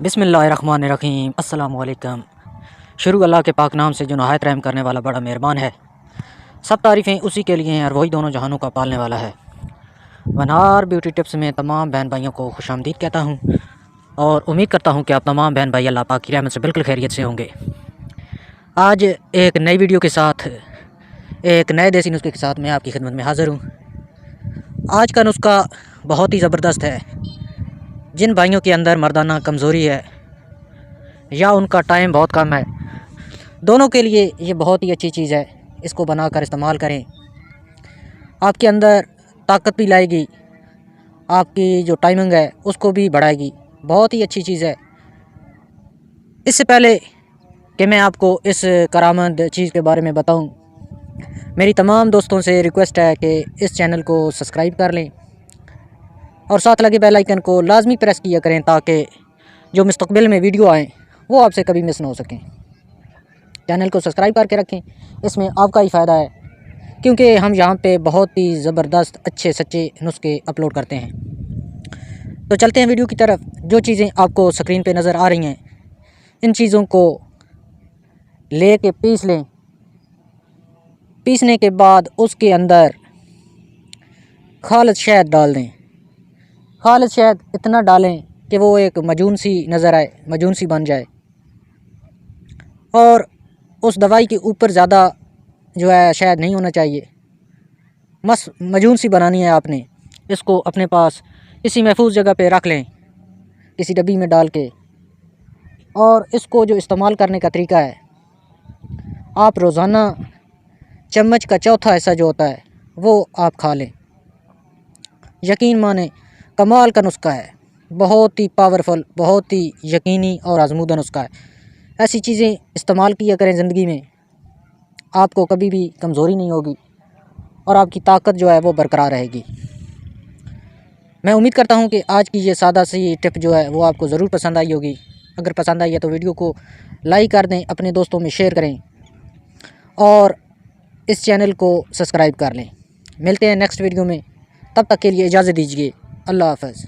बिस्मिल्लाहिर्रहमानिर्रहीम। अस्सलाम वालेकुम। शुरू अल्लाह के पाक नाम से जो नहायत रहम करने वाला बड़ा मेहरबान है। सब तारीफ़ें उसी के लिए हैं और वही दोनों जहानों का पालने वाला है। वनहार ब्यूटी टिप्स में तमाम बहन भाइयों को खुशामदीद कहता हूँ और उम्मीद करता हूँ कि आप तमाम बहन भाई अल्लाह पाक की रहमत से बिल्कुल खैरियत से होंगे। आज एक नई वीडियो के साथ, एक नए देसी नुस्खे के साथ मैं आपकी खिदमत में हाज़िर हूँ। आज का नुस्खा बहुत ही ज़बरदस्त है। जिन भाइयों के अंदर मर्दाना कमज़ोरी है या उनका टाइम बहुत कम है, दोनों के लिए ये बहुत ही अच्छी चीज़ है। इसको बनाकर इस्तेमाल करें, आपके अंदर ताकत भी लाएगी, आपकी जो टाइमिंग है उसको भी बढ़ाएगी। बहुत ही अच्छी चीज़ है। इससे पहले कि मैं आपको इस करामत चीज़ के बारे में बताऊं, मेरी तमाम दोस्तों से रिक्वेस्ट है कि इस चैनल को सब्सक्राइब कर लें और साथ लगे बेल आइकन को लाजमी प्रेस किया करें ताकि जो मुस्तकबिल में वीडियो आएँ वो आपसे कभी मिस ना हो सकें। चैनल को सब्सक्राइब करके रखें, इसमें आपका ही फ़ायदा है क्योंकि हम यहाँ पे बहुत ही ज़बरदस्त अच्छे सच्चे नुस्खे अपलोड करते हैं। तो चलते हैं वीडियो की तरफ। जो चीज़ें आपको स्क्रीन पे नज़र आ रही हैं, इन चीज़ों को ले के पीस लें। पीसने के बाद उसके अंदर खालिद शहद डाल दें। खालिद शहद इतना डालें कि वो एक मजून सी नज़र आए, मजून सी बन जाए। और उस दवाई के ऊपर ज़्यादा जो है शहद नहीं होना चाहिए, मस मजून सी बनानी है आपने। इसको अपने पास किसी महफूज जगह पे रख लें, किसी डब्बी में डाल के। और इसको जो इस्तेमाल करने का तरीका है, आप रोज़ाना चम्मच का चौथा हिस्सा जो होता है वो आप खा लें। यकीन माने कमाल का नुस्खा है, बहुत ही पावरफुल, बहुत ही यकीनी और आजमूदा नुस्खा है। ऐसी चीज़ें इस्तेमाल किया करें ज़िंदगी में, आपको कभी भी कमज़ोरी नहीं होगी और आपकी ताकत जो है वो बरकरार रहेगी। मैं उम्मीद करता हूँ कि आज की ये सादा सी टिप जो है वो आपको ज़रूर पसंद आई होगी। अगर पसंद आई है तो वीडियो को लाइक कर दें, अपने दोस्तों में शेयर करें और इस चैनल को सब्सक्राइब कर लें। मिलते हैं नेक्स्ट वीडियो में, तब तक के लिए इजाज़त दीजिए। अल्लाह हाफ़िज़।